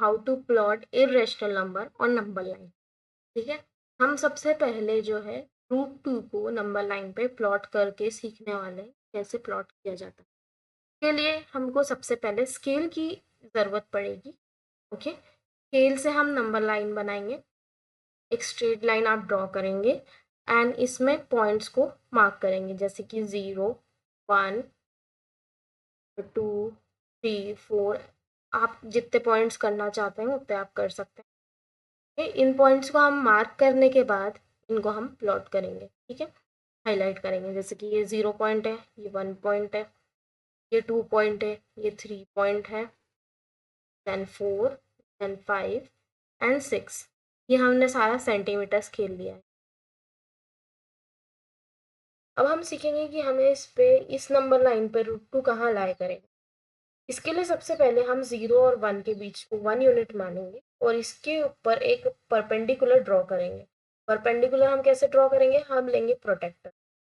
How to plot irrational number on number line. ठीक है, हम सबसे पहले जो है √2 को नंबर लाइन पे प्लॉट करके सीखने वाले हैं कैसे प्लॉट किया जाता है। के लिए हमको सबसे पहले स्केल की ज़रूरत पड़ेगी। ओके, स्केल से हम नंबर लाइन बनाएंगे, एक स्ट्रेट लाइन आप ड्रॉ करेंगे एंड इसमें पॉइंट्स को मार्क करेंगे, जैसे कि 0, 1, 2, 3, 4। आप जितने पॉइंट्स करना चाहते हैं उतने आप कर सकते हैं। इन पॉइंट्स को हम मार्क करने के बाद इनको हम प्लॉट करेंगे। ठीक है, हाईलाइट करेंगे, जैसे कि ये 0 पॉइंट है, ये 1 पॉइंट है, ये 2 पॉइंट है, ये 3 पॉइंट है, देन 4, देन 5 एंड 6। ये हमने सारा सेंटीमीटर स्केल लिया है। अब हम सीखेंगे कि हमें इस नंबर लाइन पे √2 कहाँ लाई करें। इसके लिए सबसे पहले हम 0 और 1 के बीच को 1 यूनिट मानेंगे और इसके ऊपर एक परपेंडिकुलर ड्रॉ करेंगे। परपेंडिकुलर हम कैसे ड्रॉ करेंगे, हम लेंगे प्रोटेक्टर।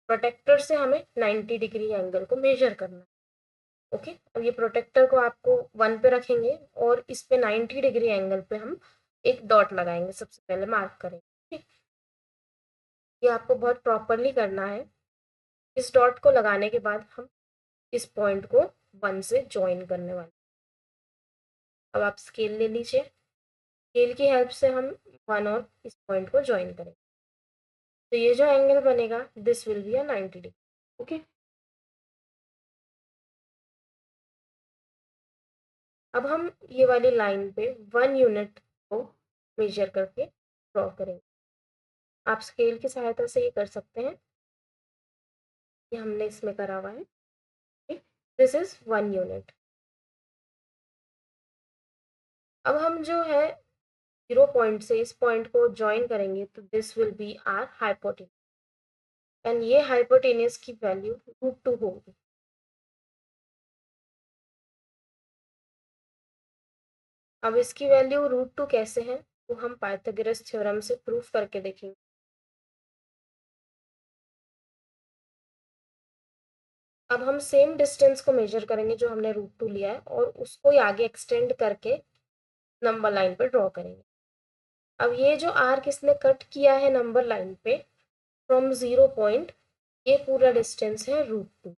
प्रोटेक्टर से हमें 90 डिग्री एंगल को मेजर करना है। ओके, अब ये प्रोटेक्टर को आपको 1 पे रखेंगे और इस पे 90 डिग्री एंगल पे हम एक डॉट लगाएंगे, सबसे पहले मार्क करेंगे। ठीक, ये आपको बहुत प्रॉपरली करना है। इस डॉट को लगाने के बाद हम इस पॉइंट को 1 से ज्वाइन करने वाले। अब आप स्केल ले लीजिए, स्केल की हेल्प से हम 1 और इस पॉइंट को ज्वाइन करेंगे, तो ये जो एंगल बनेगा this will B 90 degree. Okay, अब हम ये वाली लाइन पे 1 यूनिट को मेजर करके ड्रॉ करेंगे। आप स्केल की सहायता से ये कर सकते हैं, ये हमने इसमें करा हुआ है। This is 1 unit. अब हम जो है 0 पॉइंट से इस पॉइंट को ज्वाइन करेंगे, तो this will be our hypotenuse and ये हाइपोटेन्यूज की वैल्यू √2 होगी। अब इसकी वैल्यू √2 कैसे है, तो हम पाइथागोरस थ्योरम से प्रूफ करके देखेंगे। अब हम सेम डिस्टेंस को मेजर करेंगे जो हमने √2 लिया है और उसको आगे एक्सटेंड करके नंबर लाइन पर ड्रॉ करेंगे। अब ये जो आर्क इसने कट किया है नंबर लाइन पे फ्रॉम 0 पॉइंट, ये पूरा डिस्टेंस है √2।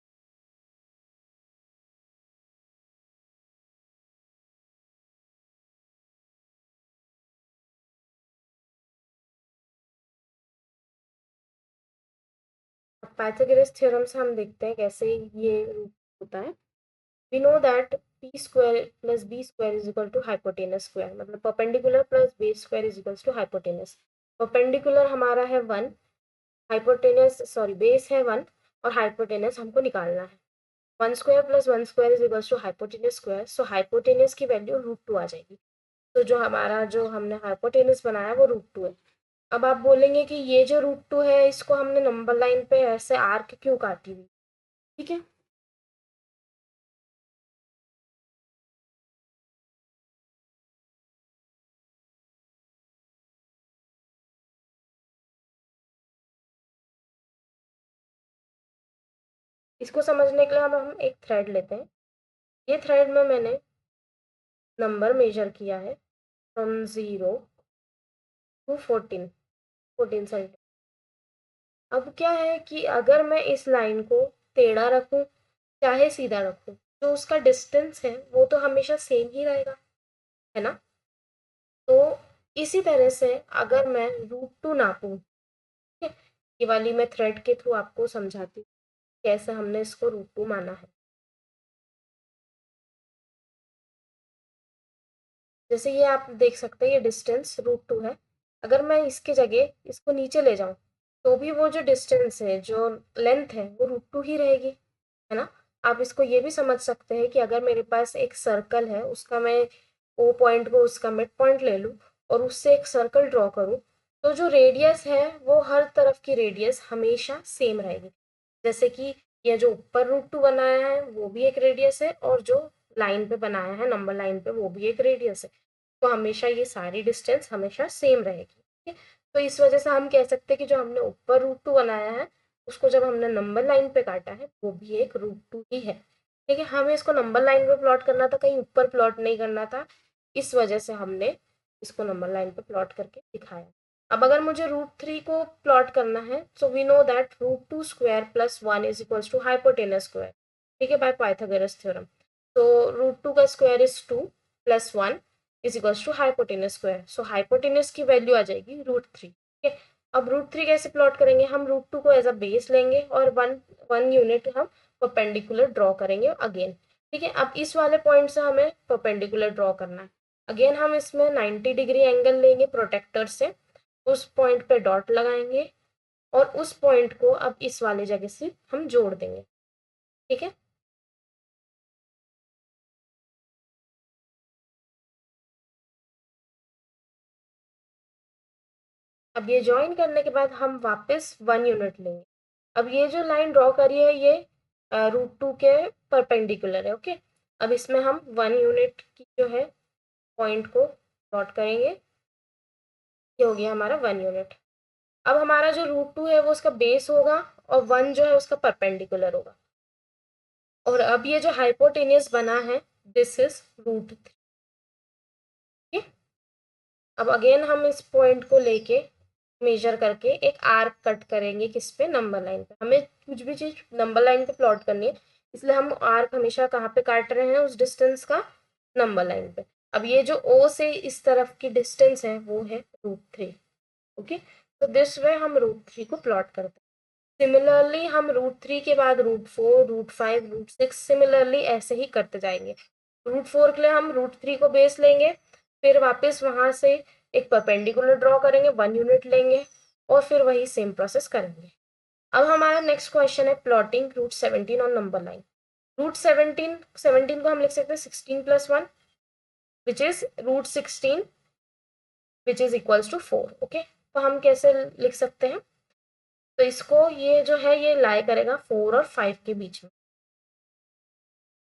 पाइथागोरस थ्योरम से हम देखते हैं कैसे ये होता है। We know that p square plus b square is equal to hypotenuse square, मतलब perpendicular plus base square is equal to hypotenuse. Perpendicular हमारा है 1, हाइपोटेनस सॉरी बेस है 1 और हाइपोटेनस हमको निकालना है। 1 square plus 1 square is equal to hypotenuse square, so hypotenuse की value √2 आ जाएगी। तो जो हमने हाइपोटेनस बनाया वो √2 है। अब आप बोलेंगे कि ये जो √2 है इसको हमने नंबर लाइन पे ऐसे आर्क क्यों काटी हुई। ठीक है, इसको समझने के लिए हम एक थ्रेड लेते हैं। ये थ्रेड में मैंने नंबर मेजर किया है फ्रॉम 0 टू 14 सेंटीमीटर। अब क्या है कि अगर मैं इस लाइन को टेढ़ा रखूं चाहे सीधा रखूं, जो उसका डिस्टेंस है वो तो हमेशा सेम ही रहेगा, है ना। तो इसी तरह से अगर मैं √2 नापूं, ठीक है, ये वाली मैं थ्रेड के थ्रू आपको समझाती हूँ कैसे हमने इसको √2 माना है। जैसे ये आप देख सकते हैं ये डिस्टेंस √2 है। अगर मैं इसकी जगह इसको नीचे ले जाऊं तो भी वो जो डिस्टेंस है, जो लेंथ है, वो √2 ही रहेगी, है ना। आप इसको ये भी समझ सकते हैं कि अगर मेरे पास एक सर्कल है, उसका मैं ओ पॉइंट को उसका मिड पॉइंट ले लूँ और उससे एक सर्कल ड्रॉ करूँ, तो जो रेडियस है वो हर तरफ की रेडियस हमेशा सेम रहेगी। जैसे कि ये जो ऊपर √2 बनाया है वो भी एक रेडियस है और जो लाइन पे बनाया है नंबर लाइन पे वो भी एक रेडियस है। तो हमेशा ये सारी डिस्टेंस हमेशा सेम रहेगी। ठीक है, तो इस वजह से हम कह सकते हैं कि जो हमने ऊपर √2 बनाया है उसको जब हमने नंबर लाइन पे काटा है वो भी एक √2 ही है। ठीक है, हमें इसको नंबर लाइन पे प्लॉट करना था, कहीं ऊपर प्लॉट नहीं करना था। इस वजह से हमने इसको नंबर लाइन पे प्लॉट करके दिखाया। अब अगर मुझे √3 को प्लॉट करना है, so we know that √2 square plus 1 is equals to hypotenuse square, ठीक है, बाय पाइथागोरस थ्योरम। तो √2 का square is 2 plus 1 is equals to hypotenuse square, so hypotenuse की वैल्यू आ जाएगी √3, ठीक है। अब √3 कैसे प्लॉट करेंगे, हम √2 को एज अ बेस लेंगे और वन यूनिट हम परपेंडिकुलर ड्रॉ करेंगे अगेन, ठीक है। अब इस वाले पॉइंट से हमें परपेंडिकुलर ड्रॉ करना है। अगेन हम इसमें 90 डिग्री एंगल लेंगे प्रोटेक्टर से, उस पॉइंट पे डॉट लगाएंगे और उस पॉइंट को अब इस वाले जगह से हम जोड़ देंगे, ठीक है। अब ये ज्वाइन करने के बाद हम वापस 1 यूनिट लेंगे। अब ये जो लाइन ड्रॉ करी है ये √2 के परपेंडिकुलर है, ओके। अब इसमें हम 1 यूनिट की जो है पॉइंट को डॉट करेंगे, ये हो गया हमारा 1 यूनिट। अब हमारा जो √2 है वो उसका बेस होगा और 1 जो है उसका परपेंडिकुलर होगा। और अब ये जो हाइपोटेनियस बना है दिस इज √3, ठीक। अब अगेन हम इस पॉइंट को लेके मेजर करके एक आर्क कट करेंगे, किस पे, नंबर लाइन पे। हमें कुछ भी चीज नंबर लाइन पे प्लॉट करनी है, इसलिए हम आर्क हमेशा कहाँ पे काट रहे हैं, उस डिस्टेंस का, नंबर लाइन पे। अब ये जो ओ से इस तरफ की डिस्टेंस है वो है √3, ओके। तो दिस वे हम √3 को प्लॉट करते हैं। सिमिलरली हम √3 के बाद √4, √5, √6 सिमिलरली ऐसे ही करते जाएंगे। √4 के लिए हम √3 को बेस लेंगे, फिर वापस वहां से एक परपेंडिकुलर ड्रॉ करेंगे, 1 यूनिट लेंगे और फिर वही सेम प्रोसेस करेंगे। अब हमारा नेक्स्ट क्वेश्चन है प्लॉटिंग √17 ऑन नंबर लाइन। √17 को हम लिख सकते हैं 16 plus 1 which is √16 which is equals to 4, okay. तो हम कैसे लिख सकते हैं, तो इसको ये जो है ये लाई करेगा 4 और 5 के बीच में,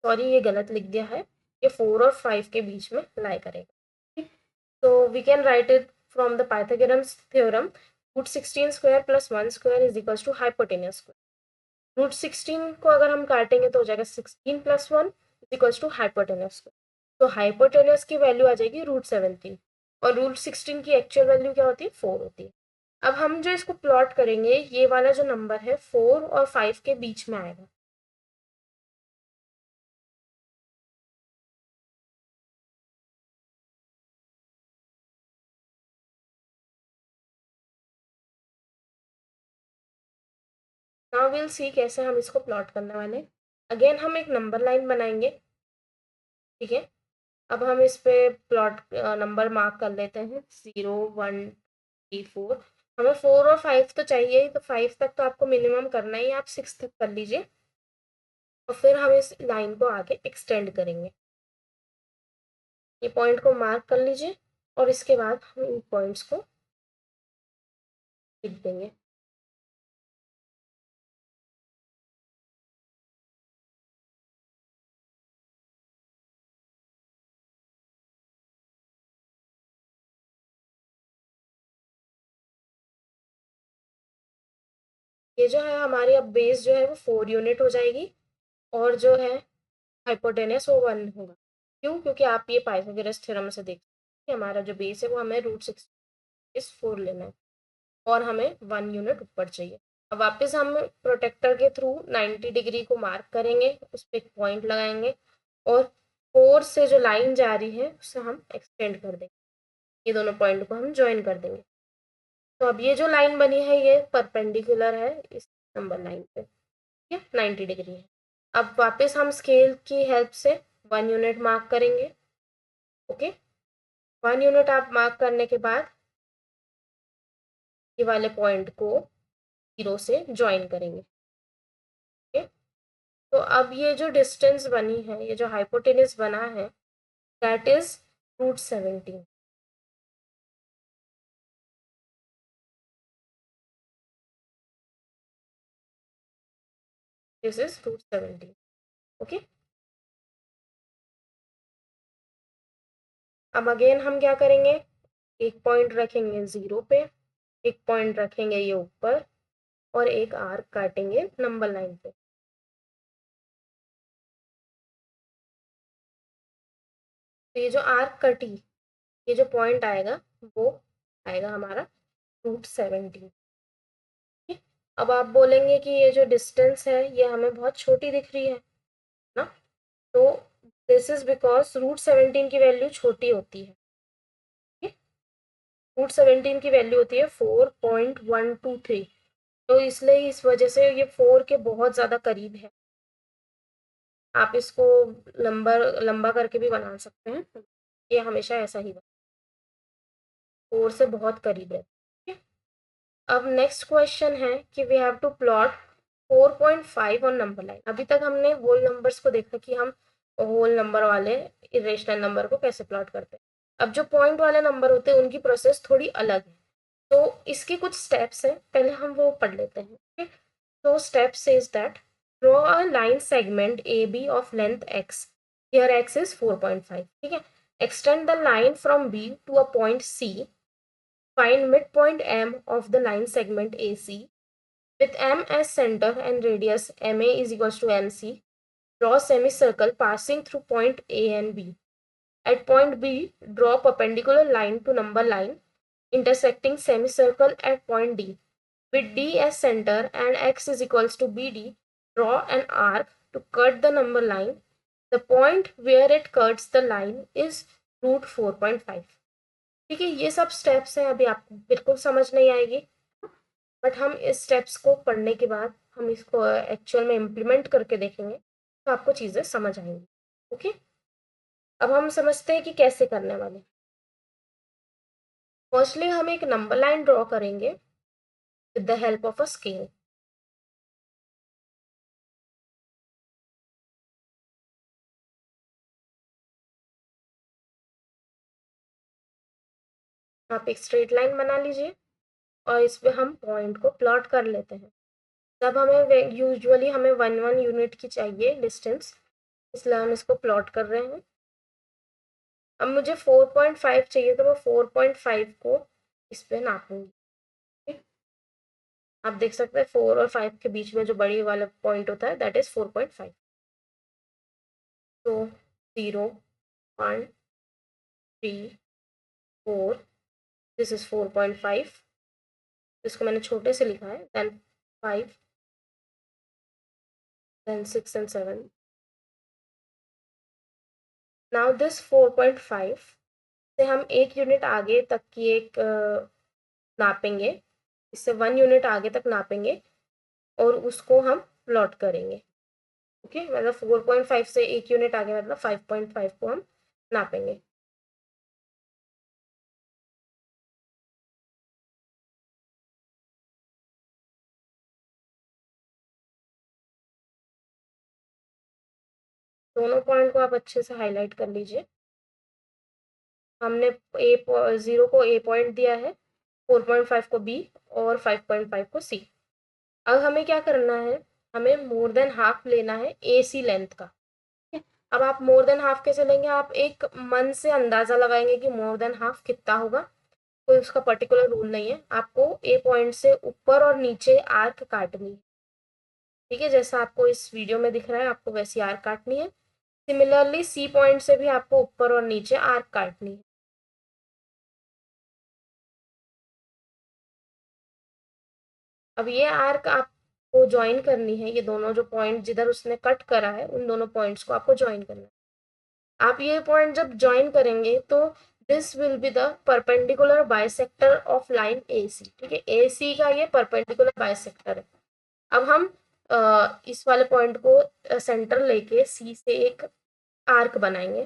सॉरी ये गलत लिख दिया है, ये 4 और 5 के बीच में लाई करेगा, ठीक। तो we can write it from the Pythagoras theorem, √16 square plus 1 square is equals to hypotenuse square. √16 को अगर हम काटेंगे तो हो जाएगा 16 plus 1 is equals to hypotenuse square. तो हाइपोटेनियस की वैल्यू आ जाएगी √17 और √16 की एक्चुअल वैल्यू क्या होती है, 4 होती है। अब हम जो इसको प्लॉट करेंगे, ये वाला जो नंबर है 4 और 5 के बीच में आएगा। नाउ विल सी कैसे हम इसको प्लॉट करने वाले। अगेन हम एक नंबर लाइन बनाएंगे, ठीक है। अब हम इस पे प्लॉट नंबर मार्क कर लेते हैं 0, 1, 3, 4। हमें 4 और 5 तो चाहिए ही, तो 5 तक तो आपको मिनिमम करना ही है, आप 6 तक कर लीजिए और फिर हम इस लाइन को आगे एक्सटेंड करेंगे। ये पॉइंट को मार्क कर लीजिए और इसके बाद हम इन पॉइंट्स को लिख देंगे। ये जो है हमारी अब बेस जो है वो 4 यूनिट हो जाएगी और जो है हाइपोटेनस वो 1 होगा। क्यों, क्योंकि आप ये पाइथागोरस थ्योरम से देख सकते हैं हमारा जो बेस है वो हमें √6 लेना है और हमें 1 यूनिट ऊपर चाहिए। अब वापस हम प्रोटेक्टर के थ्रू 90 डिग्री को मार्क करेंगे, उस पर एक पॉइंट लगाएंगे और 4 से जो लाइन जा रही है उससे हम एक्सटेंड कर देंगे, ये दोनों पॉइंट को हम ज्वाइन कर देंगे। तो अब ये जो लाइन बनी है ये परपेंडिकुलर है इस नंबर लाइन पे, ठीक है, 90 डिग्री है। अब वापस हम स्केल की हेल्प से 1 यूनिट मार्क करेंगे, ओके। 1 यूनिट आप मार्क करने के बाद ये वाले पॉइंट को 0 से ज्वाइन करेंगे, ओके। तो अब ये जो डिस्टेंस बनी है, ये जो हाइपोटेनस बना है, that is √17, this is √17, okay. अब अगेन हम क्या करेंगे, एक पॉइंट रखेंगे 0 पे, एक पॉइंट रखेंगे ये ऊपर और एक आर्क काटेंगे नंबर लाइन पे। तो ये जो आर्क का टी, ये जो पॉइंट आएगा वो आएगा हमारा √17। अब आप बोलेंगे कि ये जो डिस्टेंस है ये हमें बहुत छोटी दिख रही है ना, तो दिस इज बिकॉज √17 की वैल्यू छोटी होती है। √17 की वैल्यू होती है 4.123, तो इसलिए इस वजह से ये 4 के बहुत ज़्यादा करीब है। आप इसको लंबा करके भी बना सकते हैं, ये हमेशा ऐसा ही 4 से बहुत करीब है। ठीक है, अब नेक्स्ट क्वेश्चन है कि we have to plot 4.5 on number line. अभी तक हमने होल नंबर्स को देखा कि हम होल नंबर वाले इरेशनल नंबर को कैसे प्लॉट करते हैं। अब जो पॉइंट वाले नंबर होते हैं उनकी प्रोसेस थोड़ी अलग है, तो इसके कुछ स्टेप्स हैं, पहले हम वो पढ़ लेते हैं। ठीक, तो step says that draw a line segment A B of length x, here x is 4.5। ठीक है, extend the line from B to a point C, find midpoint M of the line segment AC with M as center and radius MA is equals to MC. Draw semicircle passing through point A and B. At point B, draw perpendicular line to number line intersecting semicircle at point D. With D as center and x is equals to BD, draw an arc to cut the number line. The point where it cuts the line is √4.5। ठीक है, ये सब steps हैं, अभी आपको बिल्कुल समझ नहीं आएगी, बट हम इस स्टेप्स को पढ़ने के बाद हम इसको एक्चुअल में इम्प्लीमेंट करके देखेंगे तो आपको चीज़ें समझ आएंगी। ओके, अब हम समझते हैं कि कैसे करने वाले। फर्स्टली हम एक नंबर लाइन ड्रॉ करेंगे with the help of a scale. आप एक स्ट्रेट लाइन बना लीजिए और इस पे हम पॉइंट को प्लॉट कर लेते हैं। तब हमें यूजुअली हमें 1 यूनिट की चाहिए डिस्टेंस, इसलिए हम इसको प्लॉट कर रहे हैं। अब मुझे 4.5 चाहिए, तो मैं 4.5 को इस पे नापूंगी। ठीक? आप देख सकते हैं 4 और 5 के बीच में जो बड़ी वाला पॉइंट होता है दैट इज 4.5। तो 0, 1, 3, 4, दिस इज 4.5, इसको मैंने छोटे से लिखा है, then 5, then 6 and 7। Now this 4.5 से हम 1 यूनिट आगे तक की एक नापेंगे, इससे 1 यूनिट आगे तक नापेंगे और उसको हम प्लॉट करेंगे। ओके, मतलब 4.5 से 1 यूनिट आगे मतलब 5.5 को हम नापेंगे। दोनों पॉइंट को आप अच्छे से हाईलाइट कर लीजिए। हमने A0 को A पॉइंट दिया है, 4.5 को B और 5.5 को C। अब हमें क्या करना है, हमें मोर देन हाफ लेना है AC लेंथ का। अब आप मोर देन हाफ कैसे लेंगे, आप एक मन से अंदाजा लगाएंगे कि मोर देन हाफ कितना होगा, कोई उसका पर्टिकुलर रूल नहीं है। आपको A पॉइंट से ऊपर और नीचे आर्क काटनी है। ठीक है, जैसा आपको इस वीडियो में दिख रहा है आपको वैसी आर्क काटनी है। सिमिलरली C पॉइंट से भी आपको ऊपर और नीचे आर्क काटनी है। अब ये आर्क आपको ज्वाइन करनी है, ये दोनों जो पॉइंट जिधर उसने कट करा है उन दोनों पॉइंट्स को आपको ज्वाइन करना है। आप ये पॉइंट जब ज्वाइन करेंगे तो this will be the perpendicular bisector of line AC। ठीक है, AC का ये परपेंडिकुलर बाइसेक्टर है। अब हम इस वाले पॉइंट को सेंटर लेके C से एक आर्क बनाएंगे,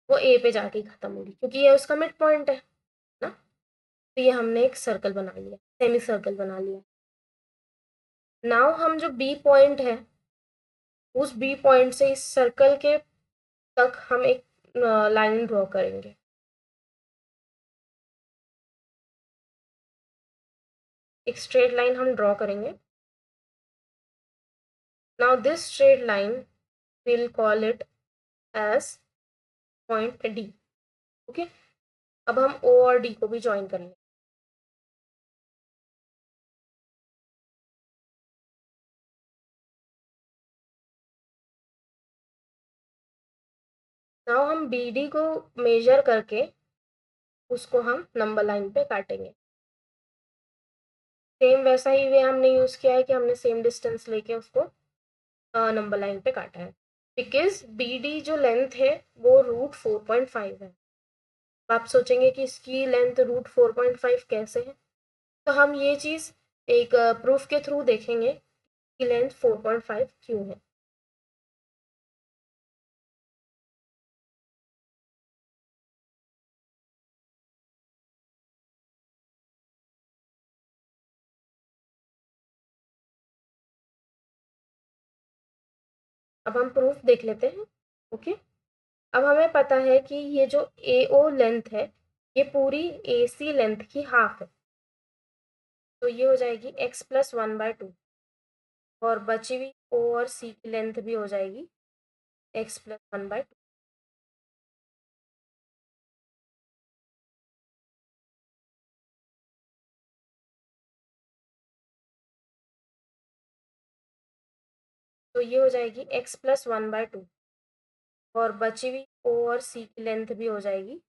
वो A पे जाके खत्म होगी क्योंकि ये उसका मिड पॉइंट है ना। तो ये हमने एक सर्कल बना लिया, सेमी सर्कल बना लिया। नाउ हम जो B पॉइंट है उस B पॉइंट से इस सर्कल के तक हम एक लाइन ड्रॉ करेंगे। एक स्ट्रेट लाइन हम ड्रॉ करेंगे। Now this straight line will call it as point D। Okay, अब हम O और D को भी ज्वाइन कर लेंगे। नाउ हम बी डी को मेजर करके उसको हम नंबर लाइन पे काटेंगे। सेम वैसा ही वे हमने यूज़ किया है कि हमने सेम डिस्टेंस लेके उसको नंबर लाइन पे काटा है। बिकॉज बी डी जो लेंथ है वो √4.5 है। आप सोचेंगे कि इसकी लेंथ √4.5 कैसे है, तो हम ये चीज़ एक प्रूफ के थ्रू देखेंगे कि लेंथ 4.5 क्यों है। अब हम प्रूफ देख लेते हैं। ओके, अब हमें पता है कि ये जो ए ओ लेंथ है ये पूरी ए सी लेंथ की हाफ है, तो ये हो जाएगी x+1/2 और बची हुई ओ और सी की लेंथ भी हो जाएगी x+1/2। तो ये हो जाएगी x+1/2 और बची हुई ओ और सी की लेंथ भी हो जाएगी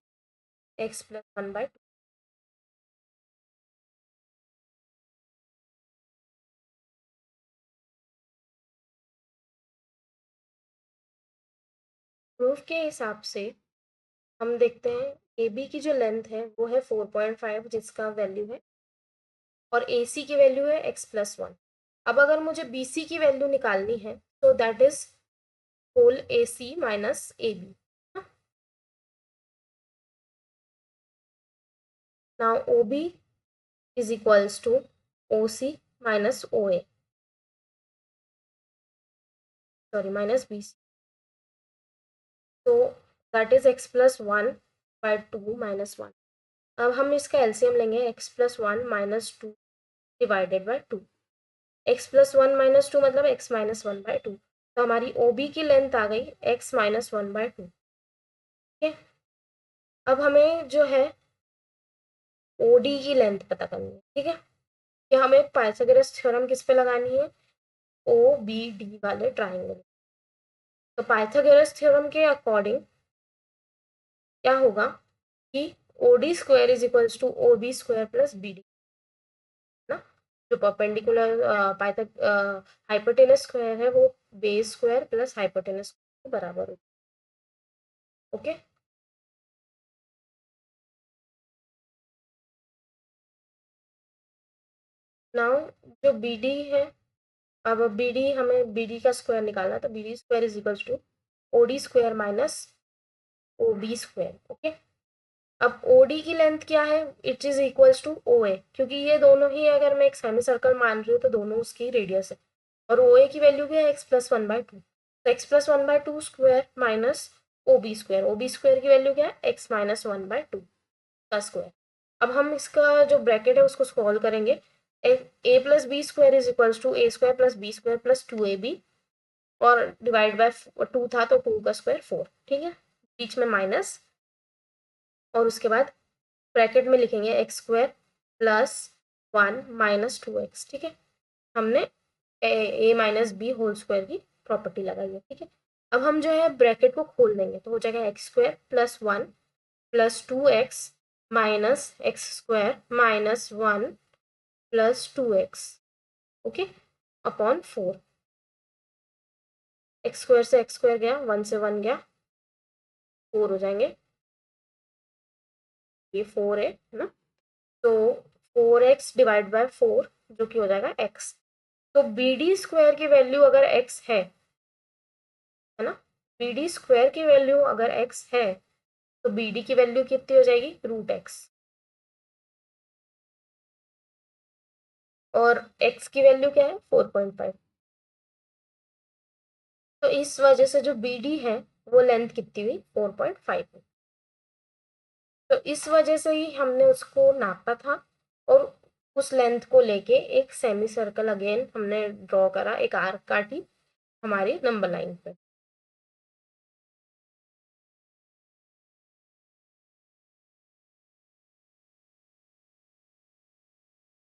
x+1/2। प्रूफ के हिसाब से हम देखते हैं ए बी की जो लेंथ है वो है 4.5 जिसका वैल्यू है, और ए सी की वैल्यू है x+1। अब अगर मुझे बी सी की वैल्यू निकालनी है तो that is whole A C minus A B. Now O B is equals to O C minus O A, sorry minus B C, तो दैट इज x+1/2 माइनस 1। अब हम इसका एलसीएम लेंगे x+1 minus 2 divided by 2। x+1 minus 2 मतलब x-1/2, तो हमारी O B की length आ गई x-1/2। ठीक है, अब हमें जो है ओ डी की लेंथ पता करनी है। ठीक है, कि हमें पाइथागोरस थ्योरम किस पे लगानी है, ओ बी डी वाले ट्राइंगल। तो पाइथागोरस थ्योरम के अकॉर्डिंग क्या होगा कि O D square is equals to O B square plus B D, ना। जो परपेंडिकुलर हाइपोटेनस स्क्वायर है वो बेस स्क्वायर प्लस हाइपोटेनस के बराबर होगा। ओके, नाउ जो बी डी है, अब बी डी हमें बी डी का स्क्वायर निकालना, तो B D square is equals to O D square minus O B square. Okay, अब ओ डी की लेंथ क्या है, it is equals to O A, क्योंकि ये दोनों ही अगर मैं एक सेमी सर्कल मान रही हूँ तो दोनों उसकी रेडियस है, और ओ ए की वैल्यू क्या है x+1/2, तो x+1/2 square minus O B square की वैल्यू क्या है x-1/2 का स्क्वायर। अब हम इसका जो ब्रैकेट है उसको सॉल्व करेंगे। A plus B square is equals to A square plus B square plus 2ab, और डिवाइड बाय 2 था तो 2 का स्क्वायर 4। ठीक है, बीच में माइनस, और उसके बाद ब्रैकेट में लिखेंगे x square plus 1 minus 2x। ठीक है, हमने ए माइनस बी होल स्क्वायर की प्रॉपर्टी लगाई है। ठीक है, अब हम जो है ब्रैकेट को खोल देंगे तो हो जाएगा x square plus 1 plus 2x minus x square minus 1 plus 2x, okay, upon 4। X square से एक्स स्क्वायर गया, 1 से 1 गया, 4 हो जाएंगे, ये 4 है ना, तो 4x डिवाइड बाय 4 जो कि हो जाएगा x। तो बी डी स्क्वायर की वैल्यू अगर x है ना, बी डी स्क्वायर की वैल्यू अगर x है तो बी डी की वैल्यू कितनी हो जाएगी √x, और x की वैल्यू क्या है 4.5। तो इस वजह से जो बी डी है वो लेंथ कितनी हुई 4.5 हुई। तो इस वजह से ही हमने उसको नापा था, और उस लेंथ को लेके एक सेमी सर्कल अगेन हमने ड्रॉ करा, एक आर्क काटी हमारी नंबर लाइन पे।